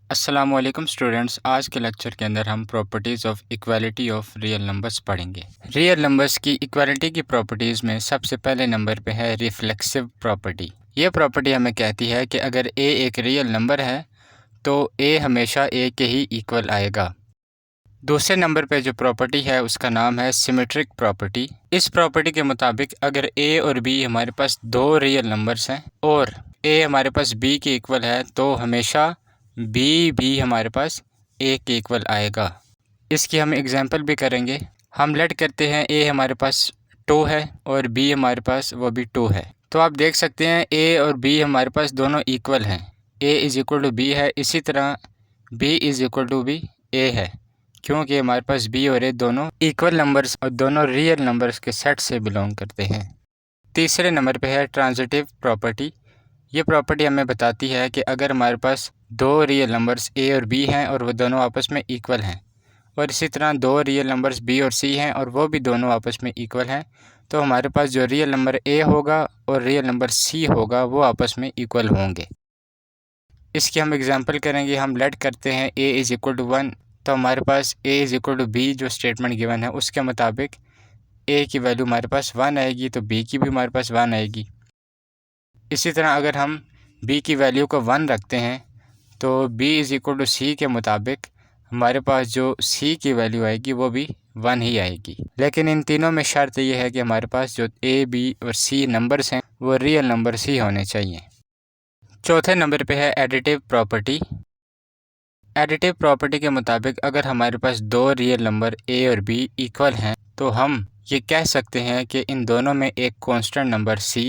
अस्सलाम वालेकुम स्टूडेंट्स। आज के लेक्चर के अंदर हम properties of equality of real numbers पढ़ेंगे। रियल नंबर्स की इक्वालिटी की प्रॉपर्टीज़ में सबसे पहले नंबर पे है रिफ्लेक्सिव प्रॉपर्टी। ये प्रॉपर्टी हमें कहती है कि अगर ए एक रियल नंबर है तो ए हमेशा ए के ही इक्वल आएगा। दूसरे नंबर पे जो प्रॉपर्टी है उसका नाम है सिमेट्रिक प्रॉपर्टी। इस प्रॉपर्टी के मुताबिक अगर ए और बी हमारे पास दो रियल नंबर्स हैं और ए हमारे पास बी के इक्वल है तो हमेशा बी भी हमारे पास ए के इक्वल आएगा। इसकी हम एग्जांपल भी करेंगे। हम लेट करते हैं ए हमारे पास 2 है और बी हमारे पास वो भी 2 है, तो आप देख सकते हैं ए और बी हमारे पास दोनों इक्वल हैं। A is equal to B है, इसी तरह बी इज़ इक्वल टू भी ए है, क्योंकि हमारे पास बी और ए दोनों इक्वल नंबर्स और दोनों रियल नंबर्स के सेट से बिलोंग करते हैं। तीसरे नंबर पे है ट्रांजिटिव प्रॉपर्टी। ये प्रॉपर्टी हमें बताती है कि अगर हमारे पास दो रियल नंबर्स ए और बी हैं और वो दोनों आपस में इक्वल हैं, और इसी तरह दो रियल नंबर्स बी और सी हैं और वो भी दोनों आपस में इक्वल हैं, तो हमारे पास जो रियल नंबर ए होगा और रियल नंबर सी होगा वो आपस में इक्वल होंगे। इसकी हम एग्जांपल करेंगे। हम लेट करते हैं ए इज़ इक्वल टू 1, तो हमारे पास A is equal to B जो स्टेटमेंट गिवन है उसके मुताबिक ए की वैल्यू हमारे पास 1 आएगी, तो बी की भी हमारे पास 1 आएगी। इसी तरह अगर हम b की वैल्यू को 1 रखते हैं तो b इज़ इक्वल टू सी के मुताबिक हमारे पास जो c की वैल्यू आएगी वो भी 1 ही आएगी। लेकिन इन तीनों में शर्त ये है कि हमारे पास जो a, b और c नंबर्स हैं वो रियल नंबर्स ही होने चाहिए। चौथे नंबर पे है एडिटिव प्रॉपर्टी। एडिटिव प्रॉपर्टी के मुताबिक अगर हमारे पास दो रियल नंबर a और b इक्वल हैं तो हम ये कह सकते हैं कि इन दोनों में एक कांस्टेंट नंबर c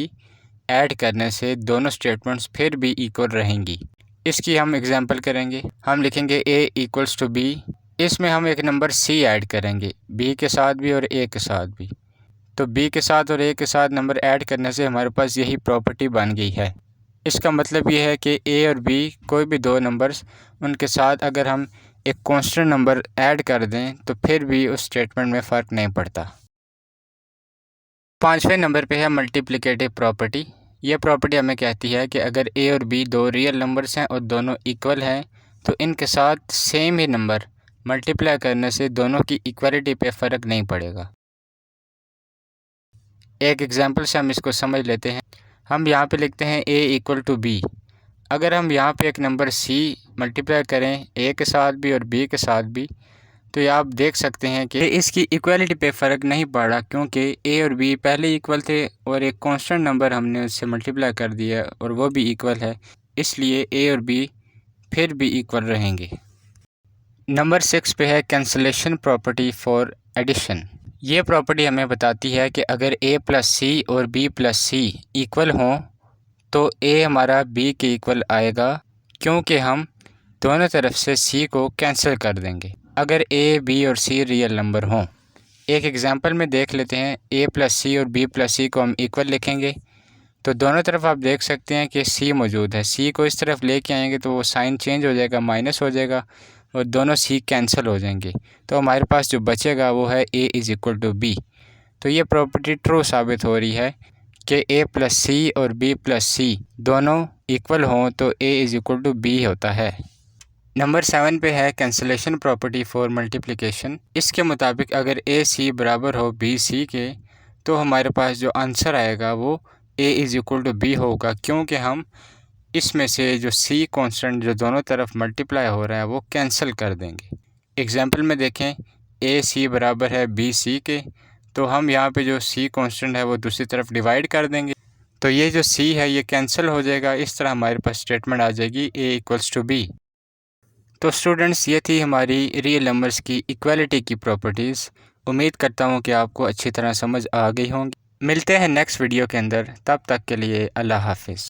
ऐड करने से दोनों स्टेटमेंट्स फिर भी इक्वल रहेंगी। इसकी हम एग्जांपल करेंगे। हम लिखेंगे a इक्वल्स टू b, इसमें हम एक नंबर c ऐड करेंगे b के साथ भी और a के साथ भी, तो b के साथ और a के साथ नंबर ऐड करने से हमारे पास यही प्रॉपर्टी बन गई है। इसका मतलब ये है कि a और b कोई भी दो नंबर्स उनके साथ अगर हम एक कांस्टेंट नंबर ऐड कर दें तो फिर भी उस स्टेटमेंट में फ़र्क नहीं पड़ता। पाँचवें नंबर पे है मल्टीप्लिकेटिव प्रॉपर्टी। यह प्रॉपर्टी हमें कहती है कि अगर ए और बी दो रियल नंबर्स हैं और दोनों इक्वल हैं तो इनके साथ सेम ही नंबर मल्टीप्लाई करने से दोनों की इक्वलिटी पे फ़र्क नहीं पड़ेगा। एक एग्जांपल से हम इसको समझ लेते हैं। हम यहाँ पे लिखते हैं a इक्वल टू बी। अगर हम यहाँ पे एक नंबर c मल्टीप्लाई करें a के साथ भी और b के साथ भी, तो ये आप देख सकते हैं कि इसकी इक्वालिटी पे फ़र्क नहीं पड़ा, क्योंकि ए और बी पहले इक्वल थे और एक कांस्टेंट नंबर हमने उससे मल्टीप्लाई कर दिया और वो भी इक्वल है, इसलिए ए और बी फिर भी इक्वल रहेंगे। नंबर 6 पे है कैंसलेशन प्रॉपर्टी फॉर एडिशन। ये प्रॉपर्टी हमें बताती है कि अगर a प्लस सी और b प्लस सी इक्वल हों तो a हमारा b के इक्वल आएगा, क्योंकि हम दोनों तरफ से c को कैंसिल कर देंगे अगर a, b और c रियल नंबर हों। एक एग्जांपल में देख लेते हैं। a प्लस सी और b प्लस सी को हम इक्वल लिखेंगे, तो दोनों तरफ आप देख सकते हैं कि c मौजूद है। c को इस तरफ लेके आएंगे तो वो साइन चेंज हो जाएगा, माइनस हो जाएगा और दोनों c कैंसिल हो जाएंगे, तो हमारे पास जो बचेगा वो है a is equal to b। तो ये प्रॉपर्टी ट्रू साबित हो रही है कि a प्लस सी और b प्लस सी दोनों इक्वल हों तो a is equal to b होता है। नंबर 7 पे है कैंसलेशन प्रॉपर्टी फॉर मल्टीप्लिकेशन। इसके मुताबिक अगर ए सी बराबर हो बी सी के तो हमारे पास जो आंसर आएगा वो A is equal to B होगा, क्योंकि हम इसमें से जो सी कांस्टेंट जो दोनों तरफ मल्टीप्लाई हो रहा है वो कैंसिल कर देंगे। एग्जांपल में देखें, ए सी बराबर है बी सी के, तो हम यहाँ पे जो सी कांस्टेंट है वो दूसरी तरफ डिवाइड कर देंगे, तो ये जो सी है ये कैंसिल हो जाएगा। इस तरह हमारे पास स्टेटमेंट आ जाएगी ए इक्वल्स टू बी। तो स्टूडेंट्स, ये थी हमारी रियल नंबर्स की इक्वालिटी की प्रॉपर्टीज़। उम्मीद करता हूँ कि आपको अच्छी तरह समझ आ गई होंगी। मिलते हैं नेक्स्ट वीडियो के अंदर, तब तक के लिए अल्लाह हाफिज़।